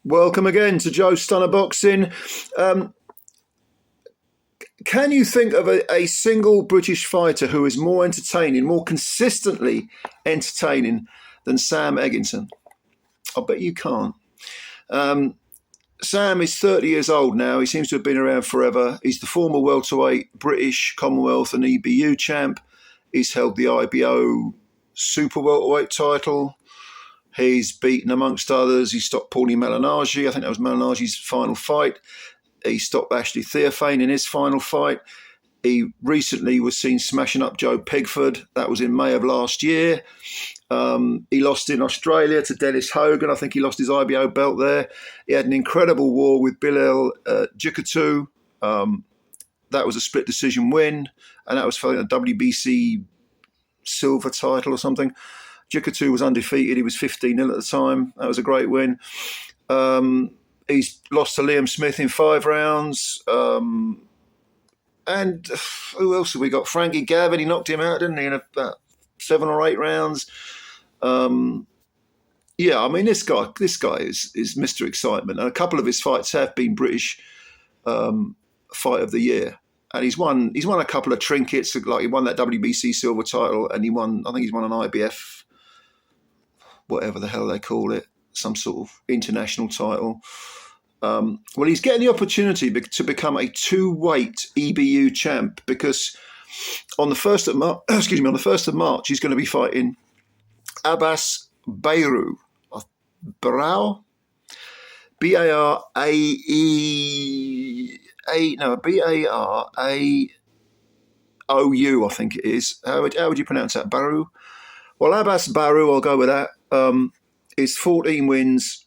Welcome again to Joe Stunner Boxing. Um, can you think of a single British fighter who is more entertaining, more consistently entertaining than Sam Eggington? I bet you can't. Um, Sam is 30 years old now. He seems to have been around forever. He's the former welterweight British, Commonwealth and EBU champ. He's held the IBO Super-Welterweight title. He's beaten, amongst others, he stopped Paulie Malignaggi. I think that was Malignaggi's final fight. He stopped Ashley Theophane in his final fight. He recently was seen smashing up Joe Pegford. That was in May of last year. He lost in Australia to Dennis Hogan. I think he lost his IBO belt there. He had an incredible war with Bilal Jikatu. That was a split decision win, and that was for a WBC silver title or something. Jikatu was undefeated. He was 15-0 at the time. That was a great win. He's lost to Liam Smith in 5 rounds. And who else have we got? Frankie Gavin, he knocked him out, didn't he, in about 7 or 8 rounds. Yeah, I mean, this guy is Mr. Excitement. And a couple of his fights have been British Fight of the Year. And he's won a couple of trinkets, like he won that WBC silver title, and I think he's won an IBF, whatever the hell they call it, some sort of international title. Well, he's getting the opportunity to become a 2-weight EBU champ, because on the 1st of March, he's going to be fighting Abass Baraou, Baraou, Baraou, I think it is. How would you pronounce that? Baraou? Well, Abass Baraou, I'll go with that, is 14 wins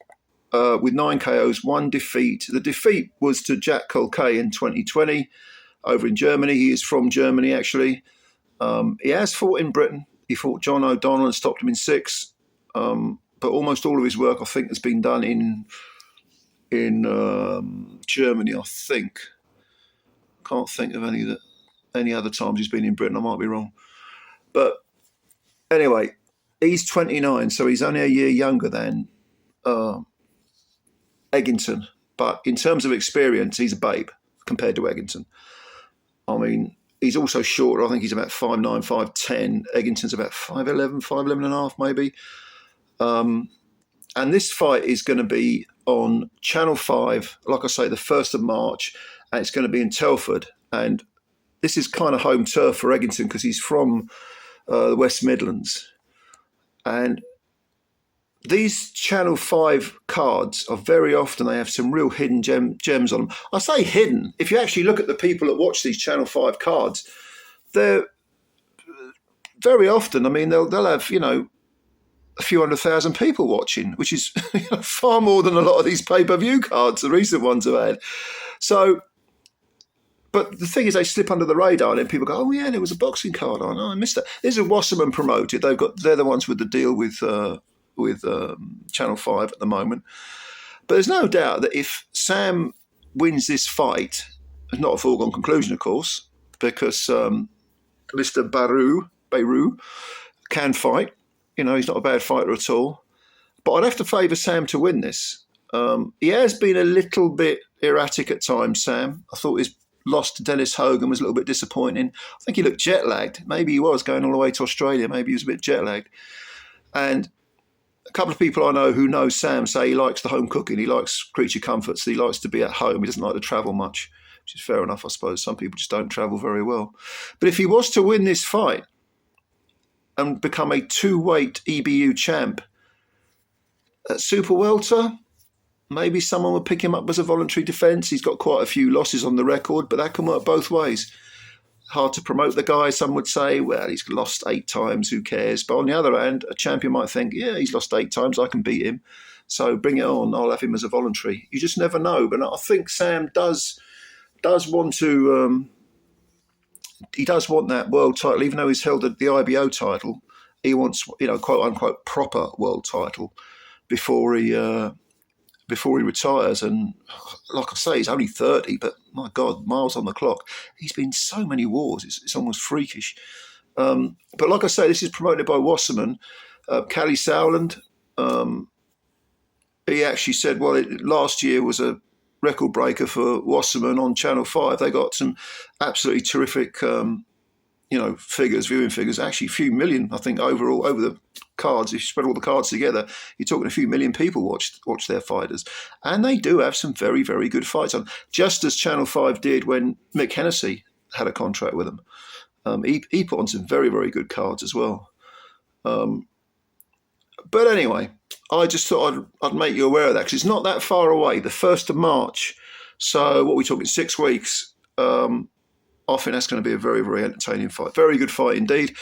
with 9 KOs, 1 defeat. The defeat was to Jack Colquet in 2020 over in Germany. He is from Germany, actually. He has fought in Britain. He fought John O'Donnell and stopped him in 6. But almost all of his work, I think, has been done in Germany, I think. Can't think of any other times he's been in Britain. I might be wrong. But anyway, he's 29, so he's only a year younger than Eggington. But in terms of experience, he's a babe compared to Eggington. I mean, he's also shorter. I think he's about 5'9", 5'10". Eggington's about 5'11", 5'11 and a half maybe. And this fight is going to be on Channel 5, like I say, the 1st of March, and it's going to be in Telford. And this is kind of home turf for Eggington because he's from the West Midlands. And these Channel 5 cards are very often, they have some real hidden gems on them. I say hidden. If you actually look at the people that watch these Channel 5 cards, they're very often, I mean, they'll have, a few 100,000 people watching, which is far more than a lot of these pay-per-view cards the recent ones have had. So, but the thing is, they slip under the radar, and then people go, "Oh yeah, there was a boxing card. Oh no, I missed that." This is Wasserman promoted. They're the ones with the deal with Channel 5 at the moment. But there's no doubt that if Sam wins this fight, it's not a foregone conclusion, of course, because Mr. Baraou can fight. He's not a bad fighter at all. But I'd have to favour Sam to win this. He has been a little bit erratic at times, Sam. I thought his loss to Dennis Hogan was a little bit disappointing. I think he looked jet-lagged. Maybe he was going all the way to Australia. Maybe he was a bit jet-lagged. And a couple of people I know who know Sam say he likes the home cooking. He likes creature comforts. He likes to be at home. He doesn't like to travel much, which is fair enough, I suppose. Some people just don't travel very well. But if he was to win this fight and become a 2-weight EBU champ at Super Welter, maybe someone would pick him up as a voluntary defence. He's got quite a few losses on the record, but that can work both ways. Hard to promote the guy. Some would say, well, he's lost 8 times, who cares? But on the other hand, a champion might think, yeah, he's lost 8 times, I can beat him. So bring it on, I'll have him as a voluntary. You just never know. But I think Sam does want to... he does want that world title, even though he's held the IBO title. He wants, quote unquote, proper world title before he retires. And like I say, he's only 30, but my God, miles on the clock. He's been in so many wars; it's almost freakish. But like I say, this is promoted by Wasserman, Callie Sowland. he actually said, well, last year was a record breaker for Wasserman on Channel 5. They got some absolutely terrific, viewing figures. Actually, a few million, I think, overall, over the cards. If you spread all the cards together, you're talking a few million people watch their fighters. And they do have some very, very good fights on, just as Channel 5 did when Mick Hennessy had a contract with them. He put on some very, very good cards as well. But anyway, I just thought I'd make you aware of that because it's not that far away, the 1st of March. So what are we talking, 6 weeks? I think that's going to be a very, very entertaining fight. Very good fight indeed.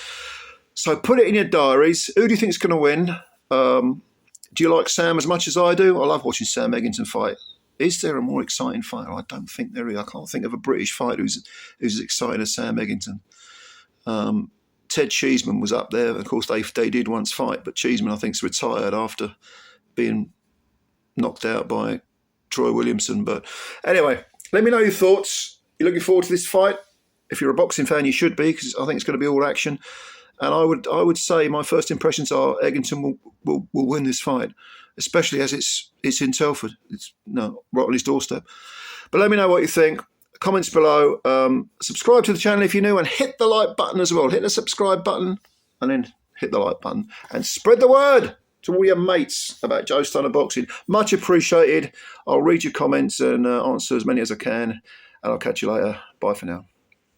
So put it in your diaries. Who do you think is going to win? Do you like Sam as much as I do? I love watching Sam Eggington fight. Is there a more exciting fighter? I don't think there is. I can't think of a British fighter who's as exciting as Sam Eggington. Ted Cheeseman was up there. Of course, they did once fight, but Cheeseman, I think, is retired after being knocked out by Troy Williamson. But anyway, let me know your thoughts. You're looking forward to this fight? If you're a boxing fan, you should be, because I think it's going to be all action. And I would say my first impressions are Eggington will win this fight, especially as it's in Telford. It's right on his doorstep. But let me know what you think. Comments below. Subscribe to the channel if you're new, and hit the like button as well. Hit the subscribe button and then hit the like button. And spread the word to all your mates about Joe Stunner Boxing. Much appreciated. I'll read your comments and answer as many as I can. And I'll catch you later. Bye for now.